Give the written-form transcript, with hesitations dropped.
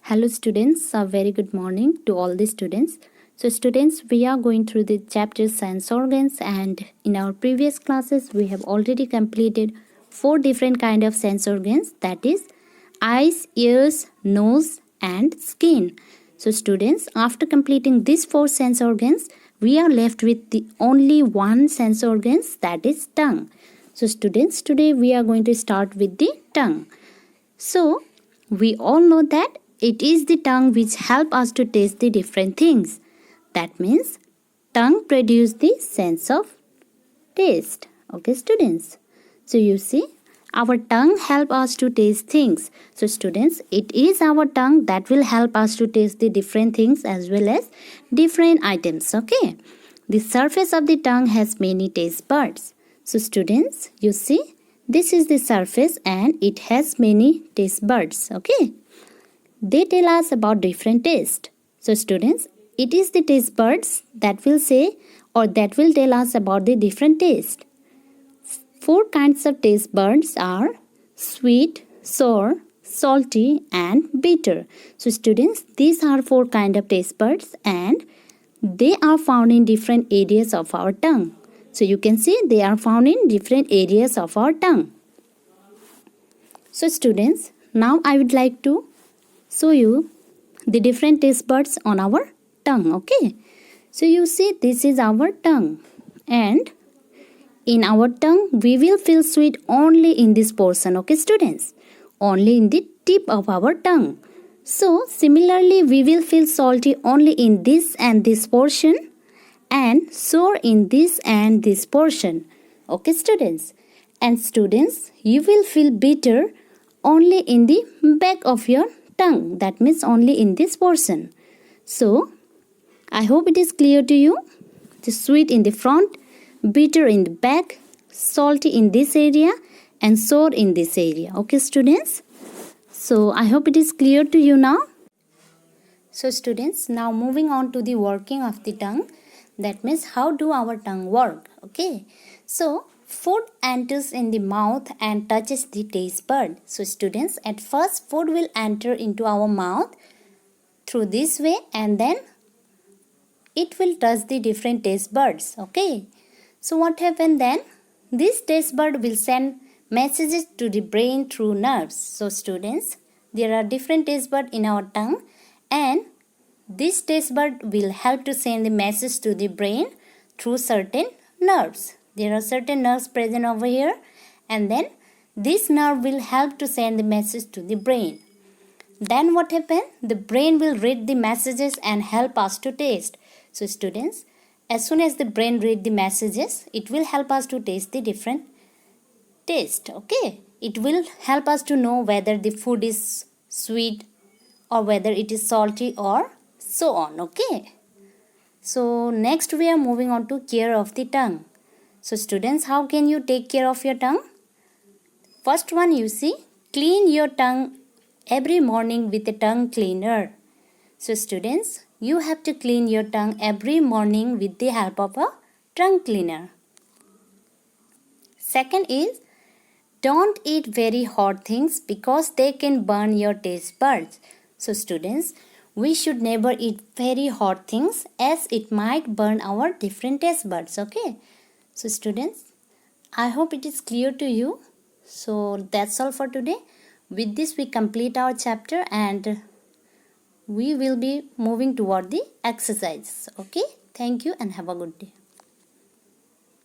Hello students, a very good morning to all the students. So students, we are going through the chapter sense organs, and in our previous classes we have already completed 4 different kind of sense organs, that is eyes, ears, nose and skin. So students, after completing these 4 sense organs, we are left with the only one sense organs, that is tongue. So students, today we are going to start with the tongue. So we all know that it is the tongue which help us to taste the different things. That means tongue produce the sense of taste. Okay students. So you see, our tongue help us to taste things. So students, it is our tongue that will help us to taste the different things as well as different items. Okay. The surface of the tongue has many taste buds. So students, you see, this is the surface and it has many taste buds. Okay. They tell us about different taste. So students, it is the taste buds that will say or that will tell us about the different taste. 4 kinds of taste buds are sweet, sour, salty and bitter. So students, these are 4 kind of taste buds and they are found in different areas of our tongue. So you can see they are found in different areas of our tongue. So students, now I would like to show you the different taste buds on our tongue. Okay. So you see, this is our tongue, and in our tongue we will feel sweet only in this portion. Okay students, only in the tip of our tongue. So similarly we will feel salty only in this and this portion, and sour in this and this portion. Okay students, and students, you will feel bitter only in the back of your tongue, that means only in this portion. So I hope it is clear to you. The sweet in the front, bitter in the back, salty in this area and sour in this area. Okay students, so I hope it is clear to you now. So students, now moving on to the working of the tongue, that means how do our tongue work. Okay, so food enters in the mouth and touches the taste bud. So students, at first food will enter into our mouth through this way and then it will touch the different taste buds. Okay, so what happens then? This taste bud will send messages to the brain through nerves. So students, there are different taste buds in our tongue, and this taste bud will help to send the message to the brain through certain nerves. There are certain nerves present over here, and then this nerve will help to send the message to the brain. Then what happens? The brain will read the messages and help us to taste. So students, as soon as the brain read the messages, it will help us to taste the different taste. Okay, it will help us to know whether the food is sweet or whether it is salty or so on. Okay, so next we are moving on to care of the tongue. So students, how can you take care of your tongue? First one, you see, clean your tongue every morning with a tongue cleaner. So students, you have to clean your tongue every morning with the help of a tongue cleaner. Second is, don't eat very hot things because they can burn your taste buds. So students, we should never eat very hot things as it might burn our different taste buds. Okay. So students, I hope it is clear to you. So that's all for today. With this we complete our chapter and we will be moving toward the exercises. Okay. Thank you and have a good day.